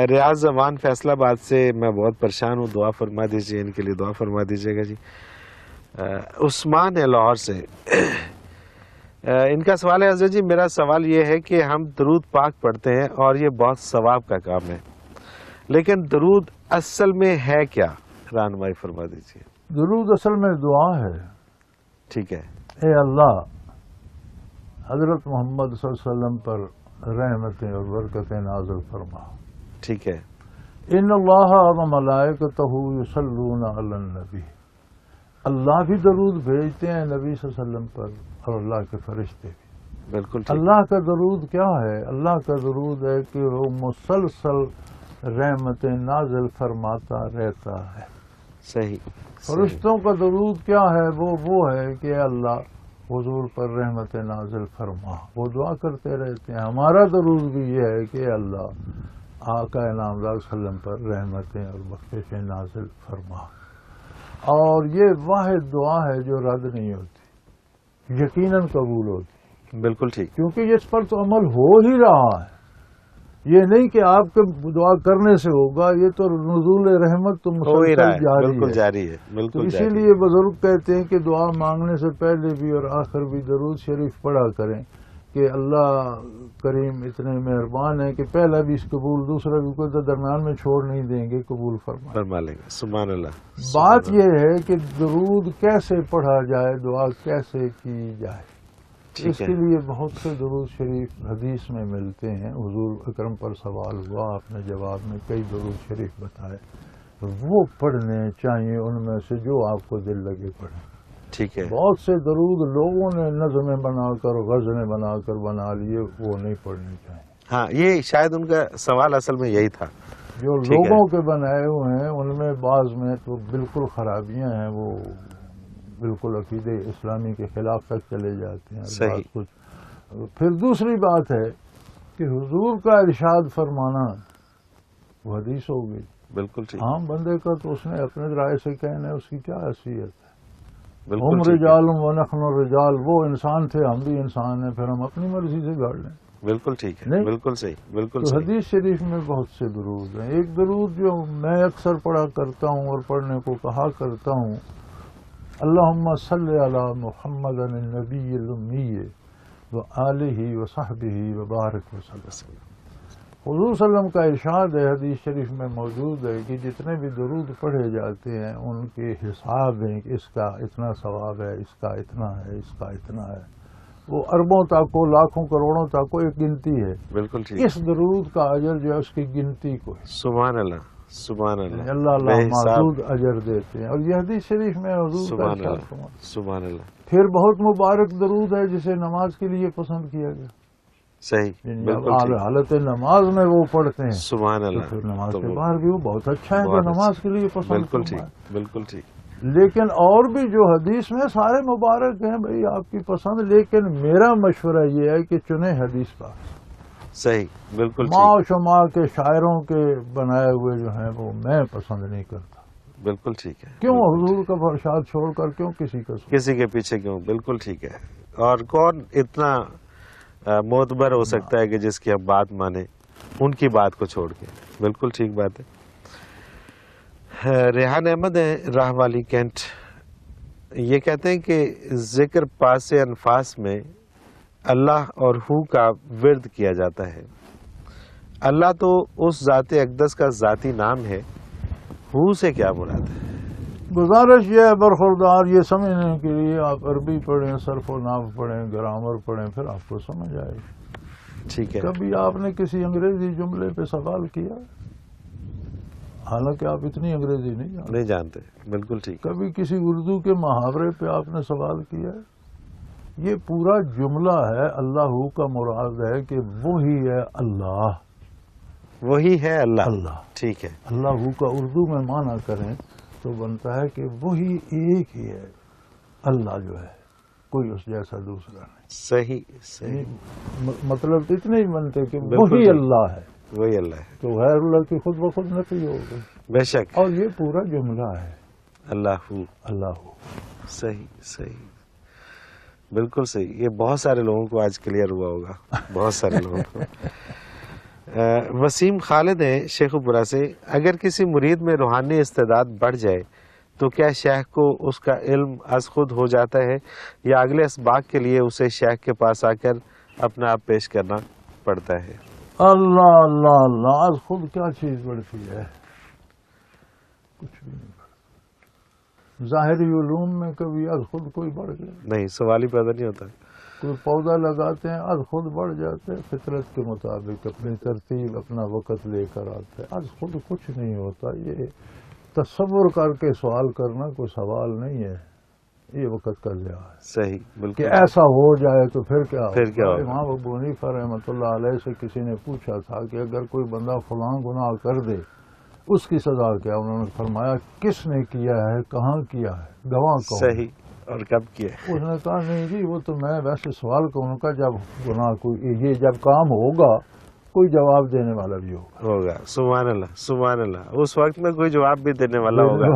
ریاض زمان فیصل آباد سے میں بہت پریشان ہوں، دعا فرما دیجیے، ان کے لیے دعا فرما دیجیے گا جی۔ عثمان ہے لاہور سے، ان کا سوال ہے حضرت جی، میرا سوال یہ ہے کہ ہم درود پاک پڑھتے ہیں اور یہ بہت ثواب کا کام ہے، لیکن درود اصل میں ہے کیا، رہنمائی فرما دیجیے۔
درود اصل میں دعا ہے۔
ٹھیک ہے۔
اے اللہ، حضرت محمد صلی اللہ علیہ وسلم پر رحمتیں اور برکتیں نازل فرما۔
ٹھیک ہے۔
ان اللہ و ملائکتہ یصلون علی النبی، اللہ بھی درود بھیجتے ہیں نبی صلی اللہ علیہ وسلم پر اور اللہ کے فرشتے بھی۔
بالکل ٹھیک۔
اللہ کا درود کیا ہے؟ اللہ کا درود ہے کہ وہ مسلسل رحمتیں نازل فرماتا رہتا ہے۔
صحیح۔
فرشتوں کا درود کیا ہے؟ وہ ہے کہ اللہ حضور پر رحمت نازل فرما، وہ دعا کرتے رہتے ہیں۔ ہمارا درود بھی یہ ہے کہ اللہ آقا نامدار صلی اللہ علیہ وسلم پر رحمتیں اور بخششیں نازل فرما، اور یہ واحد دعا ہے جو رد نہیں ہوتی، یقیناً قبول ہوتی،
بالکل ٹھیک۔
کیونکہ اس پر تو عمل ہو ہی رہا ہے۔ یہ نہیں کہ آپ کے دعا کرنے سے ہوگا، یہ تو نزول رحمت تو
ہو ہی رہا
مسلسل
ہے، بالکل
جاری ہے۔
جاری ہے،
تو
بالکل
اسی
جاری ہے۔
لیے بزرگ کہتے ہیں کہ دعا مانگنے سے پہلے بھی اور آخر بھی درود شریف پڑھا کریں کہ اللہ کریم اتنے مہربان ہے کہ پہلا بھی اس قبول، دوسرا بھی کوئی تو درمیان میں چھوڑ نہیں دیں گے، قبول
فرما لیں گے۔ سبحان اللہ۔
بات یہ ہے کہ درود کیسے پڑھا جائے، دعا کیسے کی جائے، اس کے لیے بہت سے درود شریف حدیث میں ملتے ہیں۔ حضور اکرم پر سوال ہوا، آپ نے جواب میں کئی درود شریف بتائے، وہ پڑھنے چاہیے، ان میں سے جو آپ کو دل لگے پڑھیں۔
ٹھیک ہے۔
بہت سے درود لوگوں نے نظمیں بنا کر، غزلیں بنا کر بنا لیے، وہ نہیں پڑھنے چاہیے۔
ہاں، یہ شاید ان کا سوال اصل میں یہی تھا۔
جو لوگوں کے بنائے ہوئے ہیں ان میں بعض میں تو بالکل خرابیاں ہیں، وہ بالکل عقیدہ اسلامی کے خلاف تک چلے جاتے ہیں۔
صحیح۔
بعض کچھ پھر دوسری بات ہے کہ حضور کا ارشاد فرمانا وہ حدیث ہو گئی،
بالکل ٹھیک۔
عام بندے کا تو اس نے اپنے رائے سے کہنا ہے، اس کی کیا حیثیت ہے؟
بالکل
ہم
ٹھیک ہے۔
رجال و نحن رجال، وہ انسان تھے، ہم بھی انسان ہیں، پھر ہم اپنی مرضی سے گاڑ لیں۔
بالکل ٹھیک ہے،
نہیں؟
بالکل صحیح، بالکل
تو
صحیح۔
حدیث شریف میں بہت سے درود ہیں۔ ایک درود جو میں اکثر پڑھا کرتا ہوں اور پڑھنے کو کہا کرتا ہوں، اللہم صلی علی محمد النبی الامی وآلہ وصحبہ وبارک وسلم۔ حضور صلی اللہ علیہ وسلم کا ارشاد ہے، حدیث شریف میں موجود ہے کہ جتنے بھی درود پڑھے جاتے ہیں ان کے حساب ہیں کہ اس کا اتنا ثواب ہے، اس کا اتنا ہے، اس کا اتنا ہے۔ وہ اربوں تک کو، لاکھوں کروڑوں تک کو ایک گنتی ہے۔
بالکل ٹھیک۔
اس درود کا اجر جو ہے اس کی گنتی کو ہے۔
سبحان اللہ، سبحان اللہ۔
اللہ
بے حساب۔
محدود اجر دیتے ہیں، اور یہ حدیث شریف میں حضور کا
سبحان
ارشاد
اللہ،
فرمایا۔
سبحان اللہ۔
پھر بہت مبارک درود ہے جسے نماز کے لیے پسند کیا گیا،
صحیح،
یعنی
بالکل
اب
ٹھیک۔
حالت نماز میں وہ پڑھتے ہیں،
سبحان
تو
اللہ۔
پھر نماز
تو
کے
وہ
باہر بھی وہ بہت اچھا ہے جو
بہت
نماز
اچھا۔
کے لیے پسند
بالکل
فرمائے۔
ٹھیک، بالکل ٹھیک۔
لیکن اور بھی جو حدیث میں سارے مبارک ہیں بھئی آپ کی پسند، لیکن میرا مشورہ یہ ہے کہ چنے حدیث پاک۔
صحیح، بالکل
ماں و
ٹھیک،
شما کے شاعروں کے بنائے ہوئے جو ہیں وہ میں پسند نہیں کرتا۔
بالکل ٹھیک ہے۔
کیوں
بالکل
حضور کا ارشاد چھوڑ کر کیوں کسی کا سنوں؟
کسی کے پیچھے کیوں؟ بالکل ٹھیک ہے۔ اور کون اتنا معتبر ہو سکتا ہے کہ جس کی ہم بات مانیں ان کی بات کو چھوڑ کے؟ بالکل ٹھیک بات ہے۔ ریحان احمد ہیں راہ والی کینٹ، یہ کہتے ہیں کہ ذکر پاس انفاس میں اللہ اور ہو کا ورد کیا جاتا ہے۔ اللہ تو اس ذات اقدس کا ذاتی نام ہے، ہو سے کیا مراد ہے؟
گزارش یہ ہے برخوردار، یہ سمجھنے کے لیے آپ عربی پڑھیں، صرف و نحو پڑھیں، گرامر پڑھیں، پھر آپ کو سمجھ آئے گی۔
ٹھیک ہے۔
کبھی آپ نے کسی انگریزی جملے پہ سوال کیا؟ حالانکہ آپ اتنی انگریزی نہیں جانتے۔
نہیں جانتے، بالکل ٹھیک۔
کبھی کسی اردو کے محاورے پہ آپ نے سوال کیا؟ یہ پورا جملہ ہے، اللہ کا مراد ہے کہ وہی ہے اللہ،
وہی ہے اللہ۔
اللہ
ٹھیک ہے۔
اللہ کا اردو میں معنی کریں تو بنتا ہے کہ وہی ایک ہی ہے، اللہ جو ہے کوئی اس جیسا دوسرا نہیں۔
صحیح، صحیح،
مطلب اتنے ہی بنتے کہ
بالکل
وہی
ٹھیک۔
اللہ ہے،
وہی اللہ ہے۔
تو غیر اللہ کی خود بخود نفی ہو گئی۔
بے شک.
اور یہ پورا جملہ ہے
اللہ
اللہ.
صحیح صحیح بالکل صحیح. یہ بہت سارے لوگوں کو آج کلیئر ہوا ہوگا, بہت سارے لوگوں کو. وسیم خالد ہیں شیخ پورہ سے. اگر کسی مرید میں روحانی استعداد بڑھ جائے تو کیا شیخ کو اس کا علم از خود ہو جاتا ہے یا اگلے اسباق کے لیے اسے شیخ کے پاس آ کر اپنا آپ پیش کرنا پڑتا ہے؟
اللہ اللہ اللہ. آج خود کیا چیز بڑھتی ہے؟ کچھ بھی نہیں بڑھتا. ظاہری علوم میں کبھی از خود کوئی بڑھ گیا
نہیں, سوال ہی پیدا نہیں ہوتا.
کوئی پودا لگاتے ہیں از خود بڑھ جاتے ہیں, فطرت کے مطابق اپنی ترتیب اپنا وقت لے کر آتے ہیں. از خود کچھ نہیں ہوتا. یہ تصور کر کے سوال کرنا کوئی سوال نہیں ہے, یہ وقت کا ضیاع ہے.
صحیح بالکل.
کہ ایسا ہو جائے تو پھر کیا
ہوگا؟
امام ابو حنیفہ رحمۃ اللہ علیہ سے کسی نے پوچھا تھا کہ اگر کوئی بندہ فلاں گناہ کر دے اس کی سزا کیا؟ انہوں نے فرمایا کس نے کیا ہے, کہاں کیا ہے, گواہ کون؟
صحیح. اور کب کیا؟
اس نے کہا نہیں جی وہ تو میں ویسے سوال کروں کا جب گناہ کوئی یہ جب کام ہوگا کوئی جواب دینے والا بھی
ہوگا. سبحان اللہ سبحان اللہ. اس وقت میں کوئی جواب بھی دینے والا ہوگا.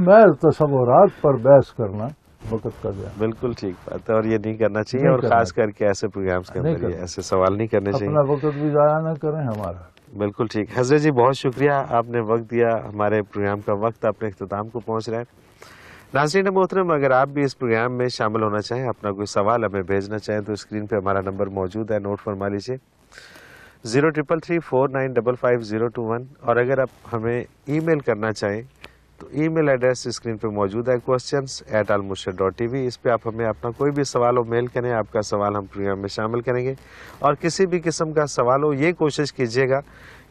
میں تصورات پر بحث کرنا وقت کا ضیاع.
بالکل ٹھیک بات ہے, اور یہ نہیں کرنا چاہیے, اور خاص کر کے ایسے پروگرامز کے اندر یہ ایسے سوال نہیں کرنے چاہیے.
اپنا وقت بھی ضائع نہ کریں ہمارا.
بالکل ٹھیک. حضرت جی بہت شکریہ, آپ نے وقت دیا. ہمارے پروگرام کا وقت اپنے اختتام کو پہنچ رہا ہے. ناظرین محترم, اگر آپ بھی اس پروگرام میں شامل ہونا چاہیں, اپنا کوئی سوال ہمیں بھیجنا چاہیں تو اسکرین پہ ہمارا نمبر موجود ہے, نوٹ فرما لیجیے 033349555021. اور اگر آپ ہمیں ای میل کرنا چاہیں تو ای میل ایڈریس اسکرین پہ موجود ہے questions@almurshid.tv. اس پہ آپ ہمیں اپنا کوئی بھی سوال ہو میل کریں, آپ کا سوال ہم پروگرام میں شامل کریں گے. اور کسی بھی قسم کا سوال ہو, یہ کوشش کیجیے گا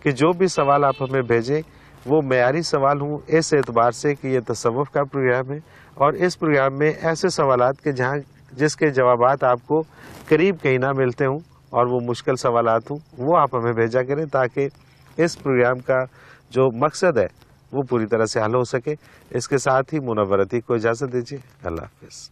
کہ جو بھی سوال آپ ہمیں بھیجیں وہ معیاری سوال ہوں, اس اعتبار سے کہ یہ تصوف کا پروگرام ہے, اور اس پروگرام میں ایسے سوالات کے جس کے جوابات آپ کو قریب کہیں نہ ملتے ہوں اور وہ مشکل سوالات ہوں, وہ آپ ہمیں بھیجا کریں تاکہ اس پروگرام کا جو مقصد ہے وہ پوری طرح سے حل ہو سکے. اس کے ساتھ ہی منور عتیق کو اجازت دیجیے. اللہ حافظ.